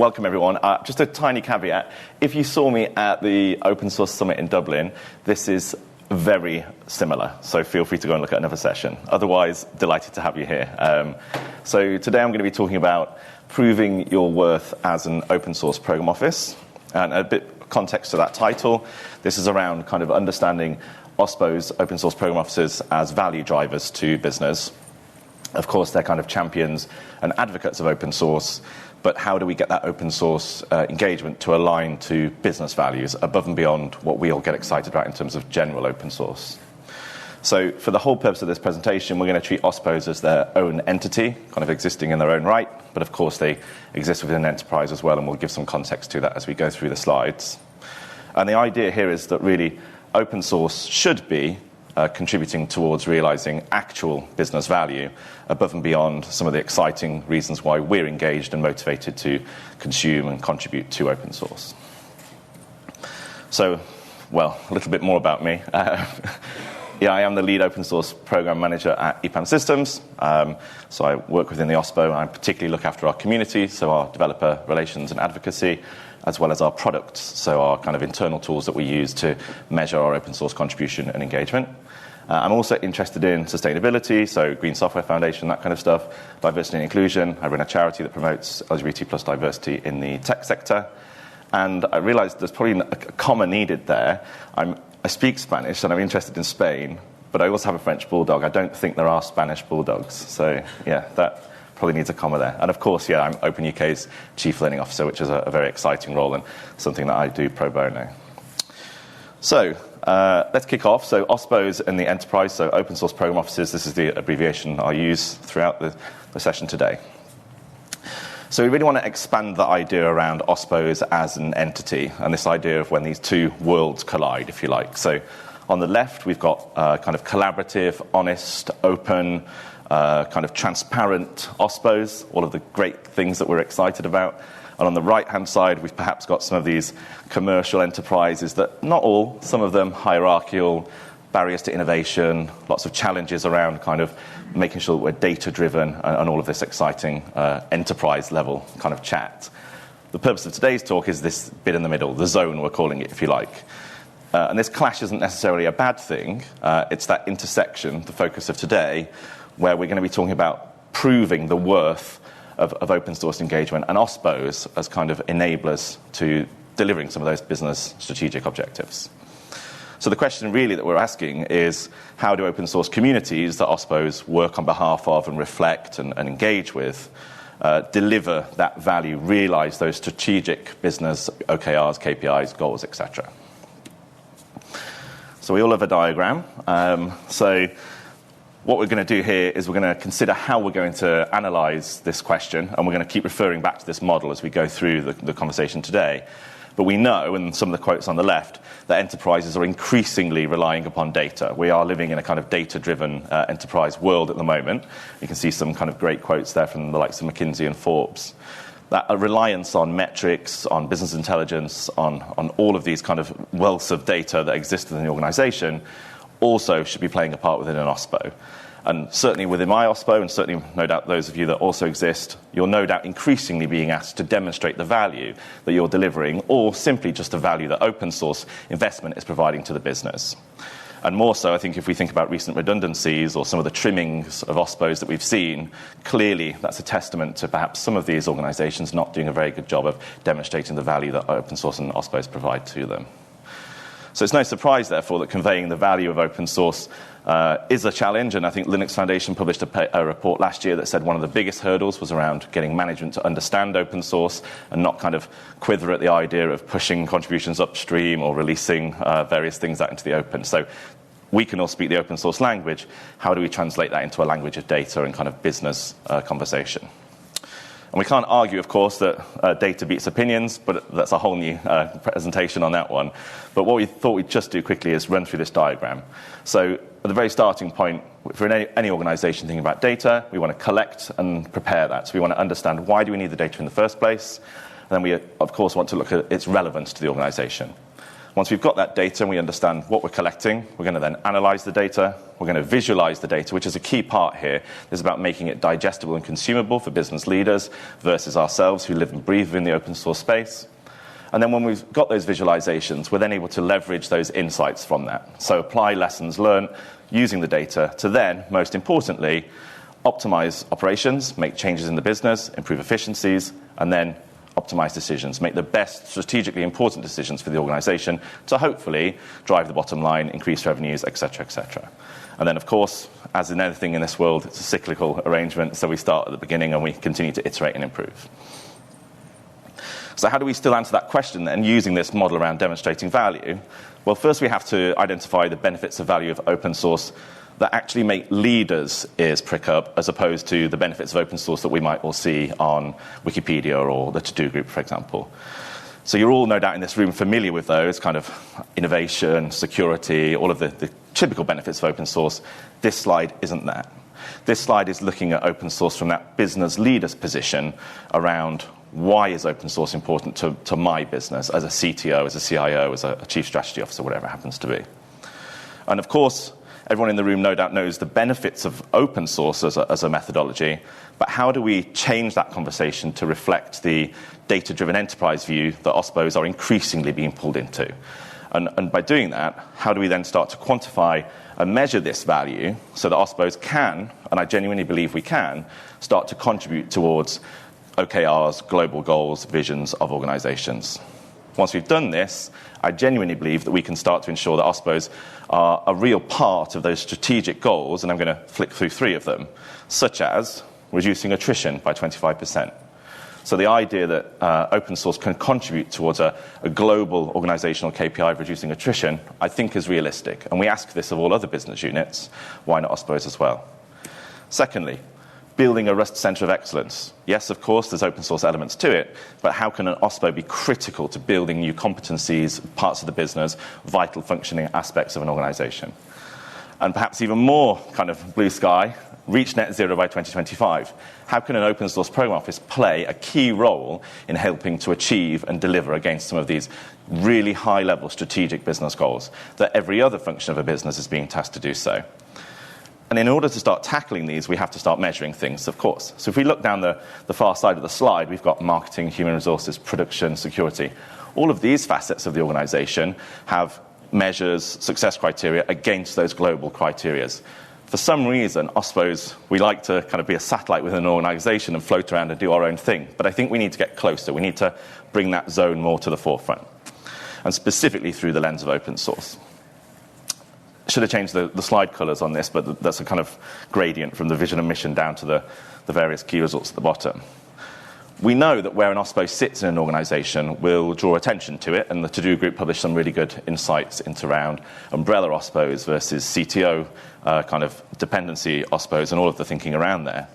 welcome everyone. Just a tiny caveat. If you saw me at the Open Source Summit in Dublin, this is very similar. So feel free to go and look at another session. Otherwise, delighted to have you here. So today I'm going to be talking about proving your worth as an open source program office. And a bit of context to that title. This is around kind of understanding OSPO's open source program officers as value drivers to business. Of course, they're kind of champions and advocates of open source, but how do we get that open source engagement to align to business values above and beyond what we all get excited about in terms of general open source? So for the whole purpose of this presentation, we're going to treat OSPOs as their own entity, kind of existing in their own right, but of course they exist within an enterprise as well, and we'll give some context to that as we go through the slides. And the idea here is that really open source should be contributing towards realizing actual business value above and beyond some of the exciting reasons why we're engaged and motivated to consume and contribute to open source. So, well, a little bit more about me. Yeah, I am the lead open source program manager at EPAM Systems. So I work within the OSPO, and I particularly look after our community, so our developer relations and advocacy, as well as our products, so our kind of internal tools that we use to measure our open source contribution and engagement. I'm also interested in sustainability, so Green Software Foundation, that kind of stuff, diversity and inclusion. I run a charity that promotes LGBT plus diversity in the tech sector. And I realized there's probably a comma needed there. I speak Spanish and I'm interested in Spain, but I also have a French bulldog. I don't think there are Spanish bulldogs. So yeah, that probably needs a comma there. And of course, yeah, I'm Open UK's Chief Learning Officer, which is a very exciting role and something that I do pro bono. So let's kick off. So OSPOs in the enterprise, so open source program officers, this is the abbreviation I'll use throughout the session today. So we really want to expand the idea around OSPOs as an entity, and this idea of when these two worlds collide, if you like. So on the left, we've got kind of collaborative, honest, open, kind of transparent OSPOs, all of the great things that we're excited about. And on the right-hand side, we've perhaps got some of these commercial enterprises that, not all, some of them hierarchical, barriers to innovation, lots of challenges around kind of making sure that we're data-driven and all of this exciting enterprise-level kind of chat. The purpose of today's talk is this bit in the middle, the zone we're calling it, if you like. And this clash isn't necessarily a bad thing. It's that intersection, the focus of today, where we're going to be talking about proving the worth of open source engagement and OSPOs as kind of enablers to delivering some of those business strategic objectives. So the question really that we're asking is, how do open source communities that OSPOs work on behalf of and reflect and engage with deliver that value, realize those strategic business OKRs, KPIs, goals, etc. So we all have a diagram. So what we're going to do here is we're going to consider how we're going to analyze this question, and we're going to keep referring back to this model as we go through the conversation today. But we know, and some of the quotes on the left, that enterprises are increasingly relying upon data. We are living in a kind of data-driven enterprise world at the moment. You can see some kind of great quotes there from the likes of McKinsey and Forbes. That a reliance on metrics, on business intelligence, on all of these kind of wealths of data that exist within the organization also should be playing a part within an OSPO. And certainly within my OSPO, and certainly no doubt those of you that also exist, you're no doubt increasingly being asked to demonstrate the value that you're delivering, or simply just the value that open source investment is providing to the business. And more so, I think, if we think about recent redundancies or some of the trimmings of OSPOs that we've seen, clearly that's a testament to perhaps some of these organizations not doing a very good job of demonstrating the value that open source and OSPOs provide to them. So it's no surprise, therefore, that conveying the value of open source is a challenge, and I think Linux Foundation published a report last year that said one of the biggest hurdles was around getting management to understand open source and not kind of quiver at the idea of pushing contributions upstream or releasing various things out into the open. So we can all speak the open source language. How do we translate that into a language of data and kind of business conversation? And we can't argue, of course, that data beats opinions, but that's a whole new presentation on that one. But what we thought we'd just do quickly is run through this diagram. So at the very starting point, for any organization thinking about data, we want to collect and prepare that. So we want to understand, why do we need the data in the first place? And then we, of course, want to look at its relevance to the organization. Once we've got that data and we understand what we're collecting, we're going to then analyze the data. We're going to visualize the data, which is a key part here. It's about making it digestible and consumable for business leaders versus ourselves who live and breathe in the open source space. And then when we've got those visualizations, we're then able to leverage those insights from that. So apply lessons learned using the data to then, most importantly, optimize operations, make changes in the business, improve efficiencies, and then optimize decisions, make the best strategically important decisions for the organization to hopefully drive the bottom line, increase revenues, et cetera, et cetera. And then, of course, as in anything in this world, it's a cyclical arrangement, so we start at the beginning and we continue to iterate and improve. So how do we still answer that question then, using this model around demonstrating value? Well, first we have to identify the benefits of value of open source that actually make leaders' ears prick up, as opposed to the benefits of open source that we might all see on Wikipedia or the To-Do group, for example. So you're all no doubt in this room familiar with those kind of innovation, security, all of the typical benefits of open source. This slide isn't that. This slide is looking at open source from that business leader's position around why is open source important to my business as a CTO, as a CIO, as a chief strategy officer, whatever it happens to be. And of course, everyone in the room no doubt knows the benefits of open source as a methodology, but how do we change that conversation to reflect the data-driven enterprise view that OSPOs are increasingly being pulled into? And by doing that, how do we then start to quantify and measure this value so that OSPOs can, and I genuinely believe we can, start to contribute towards OKRs, global goals, visions of organizations? Once we've done this, I genuinely believe that we can start to ensure that OSPOs are a real part of those strategic goals, and I'm going to flick through 3 of them, such as reducing attrition by 25%. So the idea that open source can contribute towards a global organizational KPI of reducing attrition, I think is realistic. And we ask this of all other business units. Why not OSPOs as well? Secondly, building a Rust Center of Excellence. Yes, of course, there's open source elements to it, but how can an OSPO be critical to building new competencies, parts of the business, vital functioning aspects of an organization? And perhaps even more kind of blue sky, reach net zero by 2025. How can an open source program office play a key role in helping to achieve and deliver against some of these really high level strategic business goals that every other function of a business is being tasked to do so? And in order to start tackling these, we have to start measuring things, of course. So if we look down the far side of the slide, we've got marketing, human resources, production, security. All of these facets of the organization have measures, success criteria against those global criterias. For some reason, OSPOs, we like to kind of be a satellite within an organization and float around and do our own thing. But I think we need to get closer. We need to bring that zone more to the forefront, and specifically through the lens of open source. Should have changed the slide colors on this, but that's a kind of gradient from the vision and mission down to the various key results at the bottom. We know that where an OSPO sits in an organization will draw attention to it, and the To-Do group published some really good insights into around umbrella OSPOs versus CTO kind of dependency OSPOs and all of the thinking around there.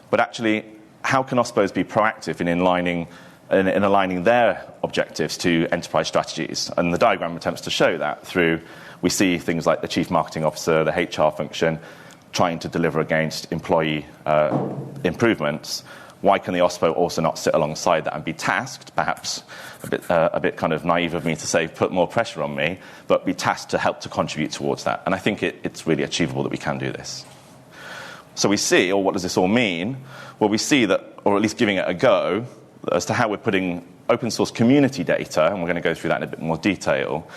But actually, how can OSPOs be proactive in aligning their objectives to enterprise strategies? And the diagram attempts to show that through, we see things like the chief marketing officer, the HR function, trying to deliver against employee improvements. Why can the OSPO also not sit alongside that and be tasked, perhaps a bit kind of naive of me to say, put more pressure on me, but be tasked to help to contribute towards that? And I think it's really achievable that we can do this. So we see, or what does this all mean? Well, we see that, or at least giving it a go, as to how we're putting open source community data, and we're going to go through that in a bit more detail,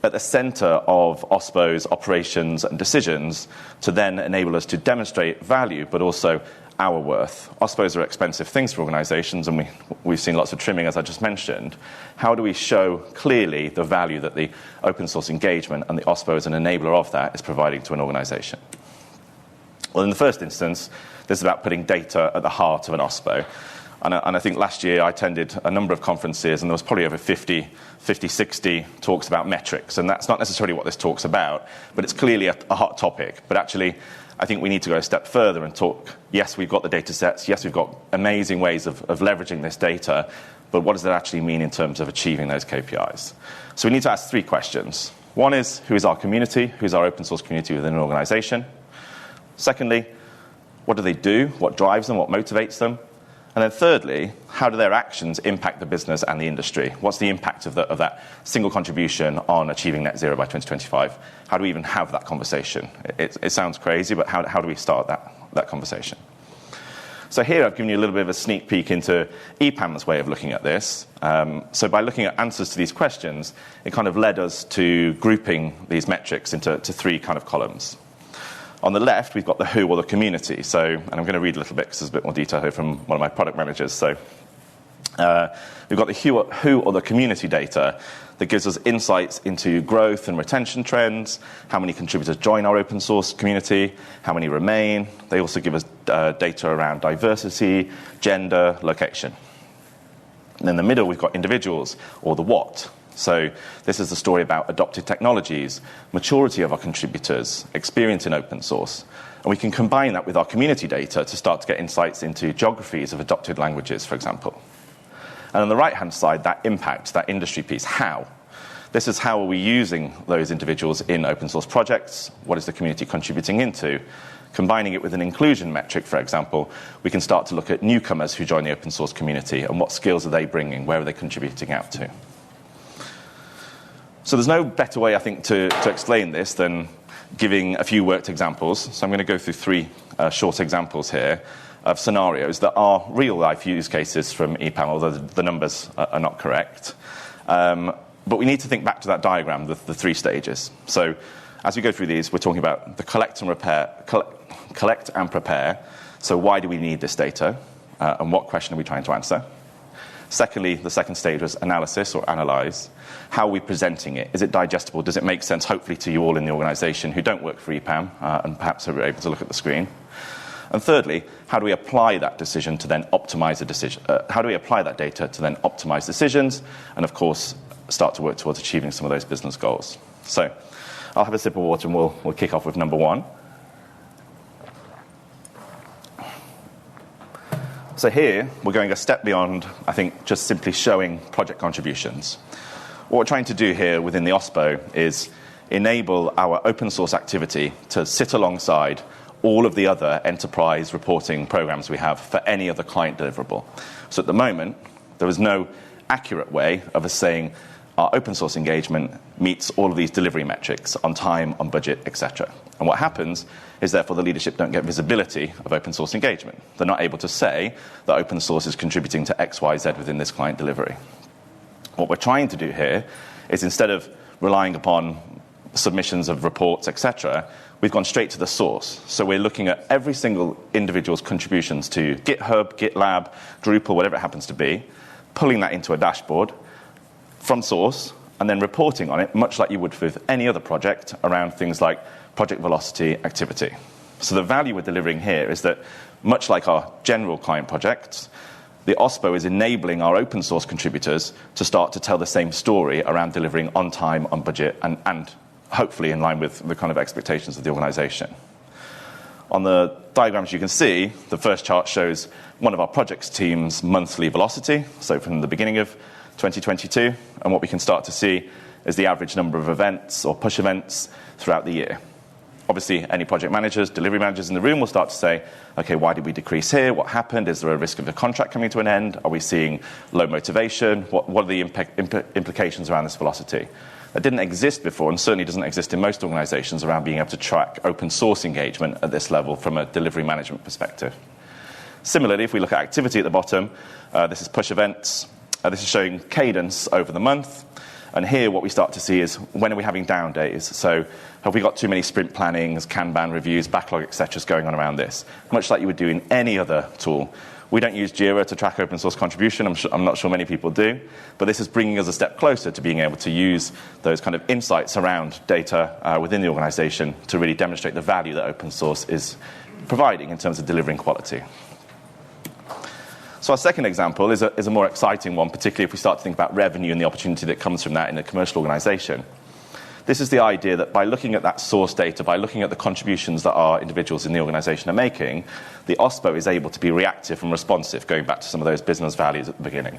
at the center of OSPO's operations and decisions to then enable us to demonstrate value, but also our worth. OSPOs are expensive things for organizations, and we've seen lots of trimming, as I just mentioned. How do we show clearly the value that the open source engagement and the OSPO as an enabler of that is providing to an organization? Well, in the first instance, this is about putting data at the heart of an OSPO. And I think last year I attended a number of conferences, and there was probably over 50, 60 talks about metrics. And that's not necessarily what this talk's about, but it's clearly a hot topic. But actually, I think we need to go a step further and talk, yes, we've got the data sets, yes, we've got amazing ways of leveraging this data, but what does that actually mean in terms of achieving those KPIs? So we need to ask 3 questions. One is, who is our community? Who's our open source community within an organization? Secondly, what do they do? What drives them? What motivates them? And then thirdly, how do their actions impact the business and the industry? What's the impact of that single contribution on achieving net zero by 2025? How do we even have that conversation? It sounds crazy, but how do we start that conversation? So here I've given you a little bit of a sneak peek into EPAM's way of looking at this. So by looking at answers to these questions, it kind of led us to grouping these metrics into three kind of columns. On the left, we've got the who or the community. So, and I'm going to read a little bit because there's a bit more detail here from one of my product managers. So we've got the who or the community data that gives us insights into growth and retention trends, how many contributors join our open source community, how many remain. They also give us data around diversity, gender, location. And in the middle, we've got individuals, or the what. So this is the story about adopted technologies, maturity of our contributors, experience in open source. And we can combine that with our community data to start to get insights into geographies of adopted languages, for example. And on the right-hand side, that impact, that industry piece, how? This is how are we using those individuals in open source projects? What is the community contributing into? Combining it with an inclusion metric, for example, we can start to look at newcomers who join the open source community and what skills are they bringing, where are they contributing out to? So there's no better way, I think, to explain this than giving a few worked examples. So I'm going to go through three short examples here of scenarios that are real-life use cases from EPAM, although the numbers are not correct. But we need to think back to that diagram, the three stages. So as we go through these, we're talking about the collect and prepare. So why do we need this data? And what question are we trying to answer? Secondly, the second stage was analysis or analyze. How are we presenting it? Is it digestible? Does it make sense, hopefully, to you all in the organization who don't work for EPAM and perhaps are able to look at the screen? And thirdly, how do we apply that decision to then optimize the decision? How do we apply that data to then optimize decisions and, of course, start to work towards achieving some of those business goals? So I'll have a sip of water and we'll kick off with number one. So here, we're going a step beyond, I think, just simply showing project contributions. What we're trying to do here within the OSPO is enable our open source activity to sit alongside all of the other enterprise reporting programs we have for any other client deliverable. So at the moment, there is no accurate way of us saying our open source engagement meets all of these delivery metrics on time, on budget, etc. And what happens is, therefore, the leadership don't get visibility of open source engagement. They're not able to say that open source is contributing to X, Y, Z within this client delivery. What we're trying to do here is, instead of relying upon submissions of reports, etc., we've gone straight to the source. So we're looking at every single individual's contributions to GitHub, GitLab, Drupal, whatever it happens to be, pulling that into a dashboard from source, and then reporting on it, much like you would with any other project, around things like project velocity, activity. So the value we're delivering here is that, much like our general client projects, the OSPO is enabling our open source contributors to start to tell the same story around delivering on time, on budget, and hopefully in line with the kind of expectations of the organization. On the diagrams you can see, the first chart shows one of our projects team's monthly velocity, so from the beginning of 2022, and what we can start to see is the average number of events or push events throughout the year. Obviously, any project managers, delivery managers in the room will start to say, okay, why did we decrease here? What happened? Is there a risk of the contract coming to an end? Are we seeing low motivation? What are the implications around this velocity? That didn't exist before, and certainly doesn't exist in most organizations, around being able to track open source engagement at this level from a delivery management perspective. Similarly, if we look at activity at the bottom, this is push events. This is showing cadence over the month. And here what we start to see is, when are we having down days? So have we got too many sprint plannings, Kanban reviews, backlog, etc. going on around this? Much like you would do in any other tool. We don't use Jira to track open source contribution. I'm not sure many people do. But this is bringing us a step closer to being able to use those kind of insights around data within the organization to really demonstrate the value that open source is providing in terms of delivering quality. So our second example is a more exciting one, particularly if we start to think about revenue and the opportunity that comes from that in a commercial organization. This is the idea that by looking at that source data, by looking at the contributions that our individuals in the organization are making, the OSPO is able to be reactive and responsive, going back to some of those business values at the beginning.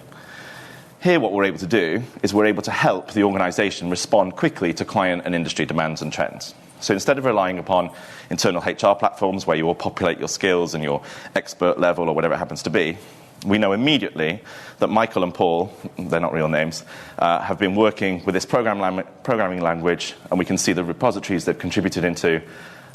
Here what we're able to do is we're able to help the organization respond quickly to client and industry demands and trends. So instead of relying upon internal HR platforms where you all populate your skills and your expert level or whatever it happens to be, we know immediately that Michael and Paul, they're not real names, have been working with this programming language, and we can see the repositories they've contributed into,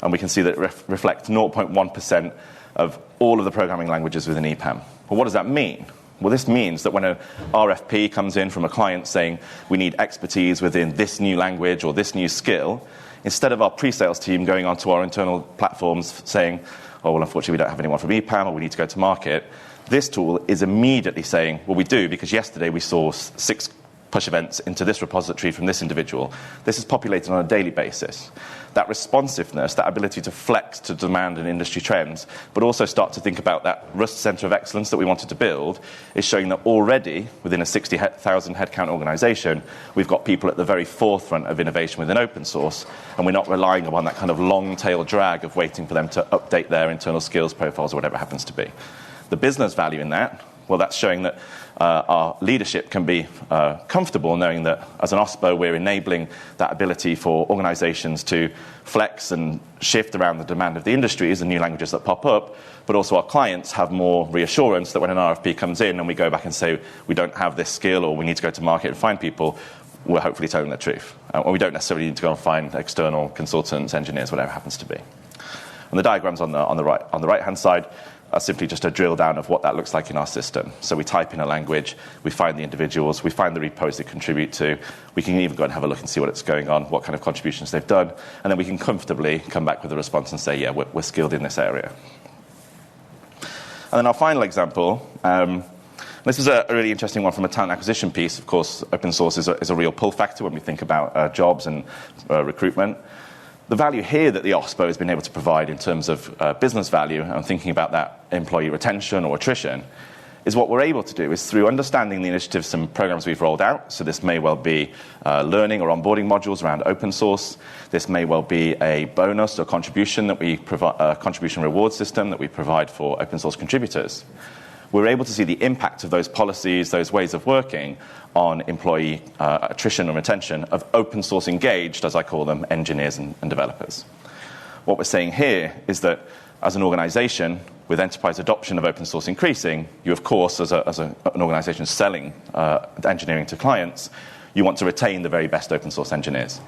and we can see that it reflects 0.1% of all of the programming languages within EPAM. Well, what does that mean? Well, this means that when an RFP comes in from a client saying we need expertise within this new language or this new skill, instead of our pre-sales team going onto our internal platforms saying, oh, well, unfortunately, we don't have anyone from EPAM or we need to go to market, this tool is immediately saying, well, we do, because yesterday we saw 6 push events into this repository from this individual. This is populated on a daily basis. That responsiveness, that ability to flex to demand and industry trends, but also start to think about that Rust Center of Excellence that we wanted to build, is showing that already within a 60,000 headcount organization, we've got people at the very forefront of innovation within open source, and we're not relying upon that kind of long tail drag of waiting for them to update their internal skills profiles or whatever it happens to be. The business value in that, well, that's showing that our leadership can be comfortable knowing that as an OSPO, we're enabling that ability for organizations to flex and shift around the demand of the industries and new languages that pop up, but also our clients have more reassurance that when an RFP comes in and we go back and say we don't have this skill or we need to go to market and find people, we're hopefully telling the truth. Or we don't necessarily need to go and find external consultants, engineers, whatever it happens to be. And the diagrams on the right-hand side are simply just a drill down of what that looks like in our system. So we type in a language, we find the individuals, we find the repos they contribute to, we can even go and have a look and see what's going on, what kind of contributions they've done, and then we can comfortably come back with a response and say, yeah, we're skilled in this area. And then our final example, this is a really interesting one from a talent acquisition piece. Of course, open source is a real pull factor when we think about jobs and recruitment. The value here that the OSPO has been able to provide in terms of business value and thinking about that employee retention or attrition is what we're able to do is through understanding the initiatives and programs we've rolled out. So this may well be learning or onboarding modules around open source. This may well be a bonus or contribution that we provide, a contribution reward system that we provide for open source contributors. We're able to see the impact of those policies, those ways of working on employee attrition and retention of open source engaged, as I call them, engineers and developers. What we're saying here is that as an organization, with enterprise adoption of open source increasing, you, of course, as an organization selling engineering to clients, you want to retain the very best open source engineers.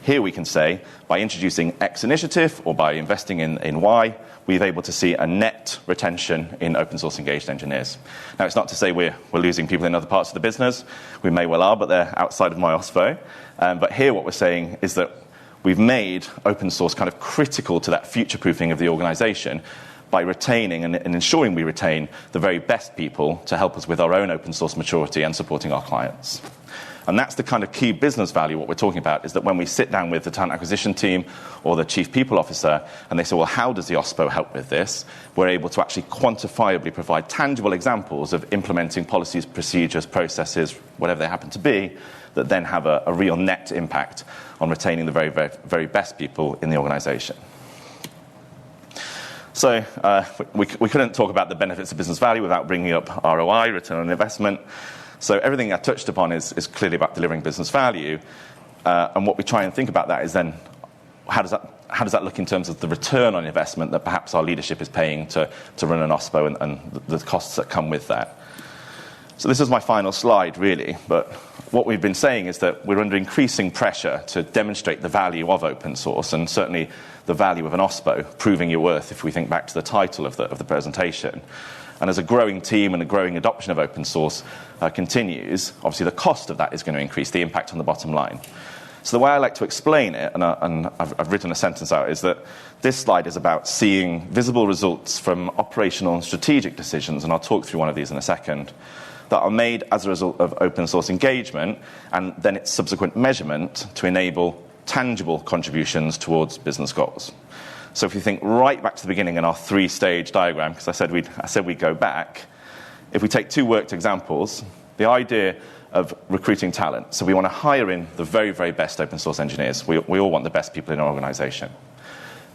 Here we can say, by introducing X initiative or by investing in Y, we're able to see a net retention in open source engaged engineers. Now, it's not to say we're losing people in other parts of the business. We may well are, but they're outside of my OSPO. But here what we're saying is that we've made open source kind of critical to that future-proofing of the organization by retaining and ensuring we retain the very best people to help us with our own open source maturity and supporting our clients. And that's the kind of key business value. What we're talking about is that when we sit down with the talent acquisition team or the chief people officer and they say, well, how does the OSPO help with this? We're able to actually quantifiably provide tangible examples of implementing policies, procedures, processes, whatever they happen to be, that then have a real net impact on retaining the very, very, very best people in the organization. So we couldn't talk about the benefits of business value without bringing up ROI, return on investment. So everything I touched upon is clearly about delivering business value. And what we try and think about that is then how does that look in terms of the return on investment that perhaps our leadership is paying to run an OSPO and the costs that come with that. So this is my final slide, really. But what we've been saying is that we're under increasing pressure to demonstrate the value of open source and certainly the value of an OSPO, proving your worth if we think back to the title of the presentation. And as a growing team and a growing adoption of open source continues, obviously the cost of that is going to increase, the impact on the bottom line. So the way I like to explain it, and I've written a sentence out, is that this slide is about seeing visible results from operational and strategic decisions, and I'll talk through one of these in a second, that are made as a result of open source engagement and then its subsequent measurement to enable tangible contributions towards business goals. So if you think right back to the beginning in our 3-stage diagram, because I said we'd go back, if we take 2 worked examples, the idea of recruiting talent. So we want to hire in the very, very best open source engineers. We all want the best people in our organization.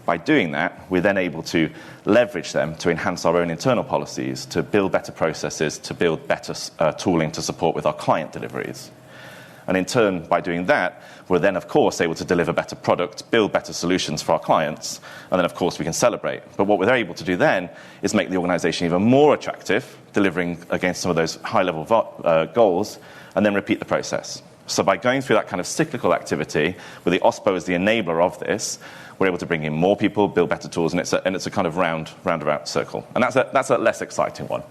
By doing that, we're then able to leverage them to enhance our own internal policies, to build better processes, to build better tooling to support with our client deliveries. And in turn, by doing that, we're then, of course, able to deliver better product, build better solutions for our clients, and then, of course, we can celebrate. But what we're able to do then is make the organization even more attractive, delivering against some of those high-level goals, and then repeat the process. So by going through that kind of cyclical activity, with the OSPO as the enabler of this, we're able to bring in more people, build better tools, and it's a kind of roundabout circle. And that's a less exciting one.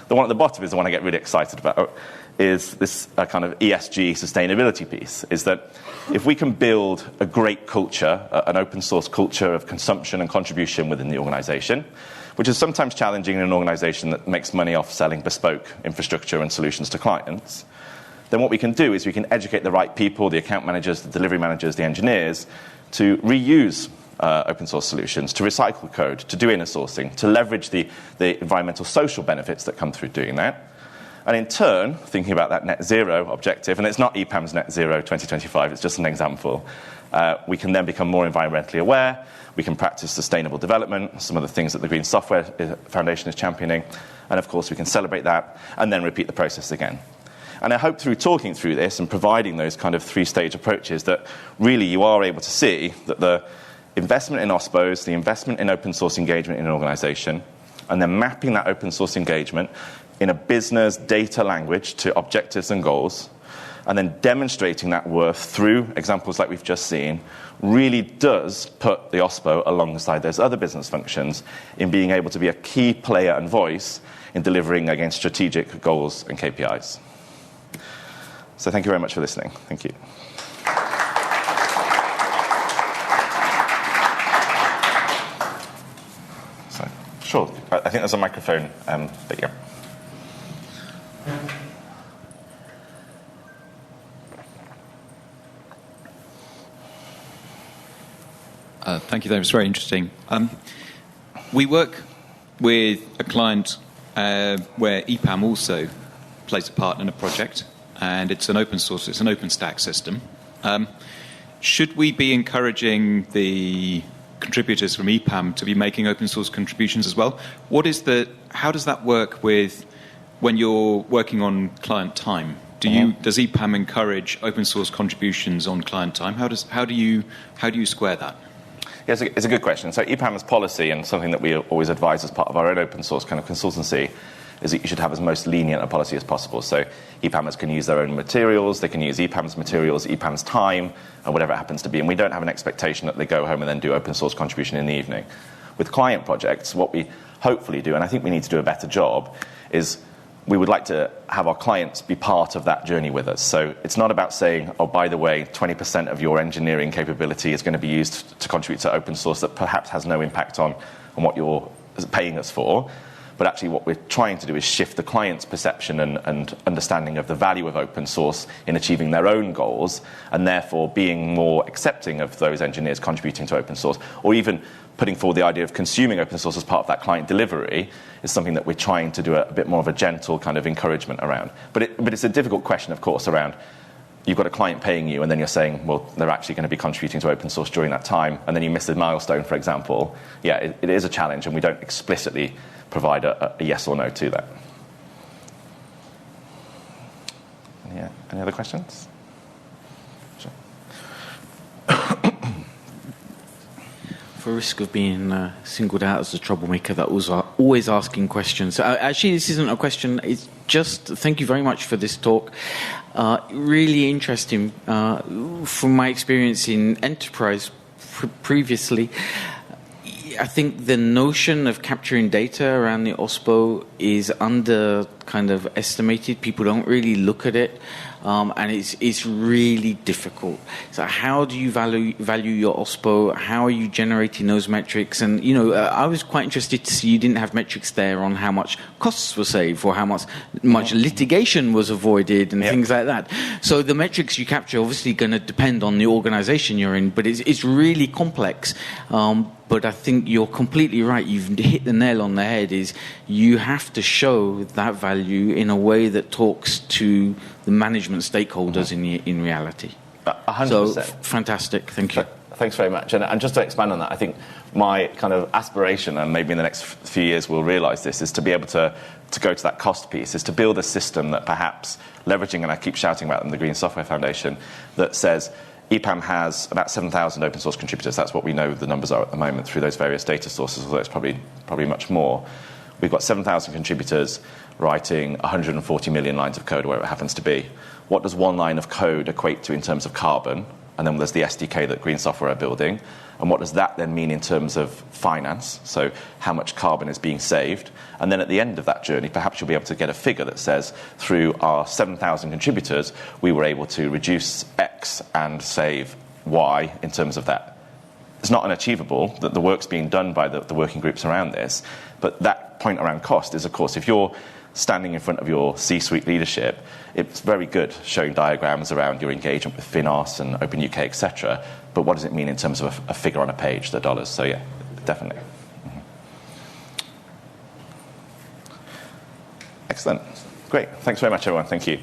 The one at the bottom is the one I get really excited about, is this kind of ESG sustainability piece, is that if we can build a great culture, an open source culture of consumption and contribution within the organization, which is sometimes challenging in an organization that makes money off selling bespoke infrastructure and solutions to clients, then what we can do is we can educate the right people, the account managers, the delivery managers, the engineers, to reuse open source solutions, to recycle code, to do inner sourcing, to leverage the environmental social benefits that come through doing that. And in turn, thinking about that net zero objective, and it's not EPAM's net zero 2025, it's just an example, we can then become more environmentally aware, we can practice sustainable development, some of the things that the Green Software Foundation is championing, and of course we can celebrate that and then repeat the process again. And I hope through talking through this and providing those kind of three-stage approaches that really you are able to see that the investment in OSPOs, the investment in open source engagement in an organization, and then mapping that open source engagement in a business data language to objectives and goals, and then demonstrating that worth through examples like we've just seen, really does put the OSPO alongside those other business functions in being able to be a key player and voice in delivering against strategic goals and KPIs. So thank you very much for listening. Thank you. So, sure, I think there's a microphone, but yeah. Thank you, that was very interesting. We work with a client where EPAM also plays a part in a project, and it's an open source, it's an open stack system. Should we be encouraging the contributors from EPAM to be making open source contributions as well? How does that work with when you're working on client time? Does EPAM encourage open source contributions on client time? How do you square that? Yeah, it's a good question. So EPAM's policy, and something that we always advise as part of our own open source kind of consultancy, is that you should have as most lenient a policy as possible. So EPAMers can use their own materials, they can use EPAM's materials, EPAM's time, and whatever it happens to be. And we don't have an expectation that they go home and then do open source contribution in the evening. With client projects, what we hopefully do, and I think we need to do a better job, is we would like to have our clients be part of that journey with us. So it's not about saying, oh, by the way, 20% of your engineering capability is going to be used to contribute to open source that perhaps has no impact on what you're paying us for. But actually what we're trying to do is shift the client's perception and understanding of the value of open source in achieving their own goals, and therefore being more accepting of those engineers contributing to open source, or even putting forward the idea of consuming open source as part of that client delivery is something that we're trying to do a bit more of a gentle kind of encouragement around. But it's a difficult question, of course, around you've got a client paying you and then you're saying, well, they're actually going to be contributing to open source during that time, and then you miss the milestone, for example. Yeah, it is a challenge, and we don't explicitly provide a yes or no to that. Yeah, any other questions? Sure. For risk of being singled out as a troublemaker that was always asking questions. Actually, this isn't a question. It's just thank you very much for this talk. Really interesting. From my experience in enterprise previously, I think the notion of capturing data around the OSPO is under kind of estimated. People don't really look at it, and it's really difficult. So how do you value your OSPO? How are you generating those metrics? And I was quite interested to see you didn't have metrics there on how much costs were saved or how much litigation was avoided and things like that. So the metrics you capture are obviously going to depend on the organization you're in, but it's really complex. But I think you're completely right. You've hit the nail on the head. Is you have to show that value in a way that talks to the management stakeholders in reality. 100%. So fantastic. Thank you. Thanks very much. And just to expand on that, I think my kind of aspiration, and maybe in the next few years we'll realise this, is to be able to go to that cost piece, is to build a system that perhaps leveraging, and I keep shouting about them, the Green Software Foundation, that says EPAM has about 7,000 open source contributors. That's what we know the numbers are at the moment through those various data sources, although it's probably much more. We've got 7,000 contributors writing 140 million lines of code, or whatever it happens to be. What does one line of code equate to in terms of carbon? And then there's the SDK that Green Software are building. And what does that then mean in terms of finance? So how much carbon is being saved? And then at the end of that journey, perhaps you'll be able to get a figure that says, through our 7,000 contributors, we were able to reduce X and save Y in terms of that. It's not unachievable that the work's being done by the working groups around this. But that point around cost is, of course, if you're standing in front of your C-suite leadership, it's very good showing diagrams around your engagement with FinOS and OpenUK, etc. But what does it mean in terms of a figure on a page, the dollars? So yeah, definitely. Excellent. Great. Thanks very much, everyone. Thank you.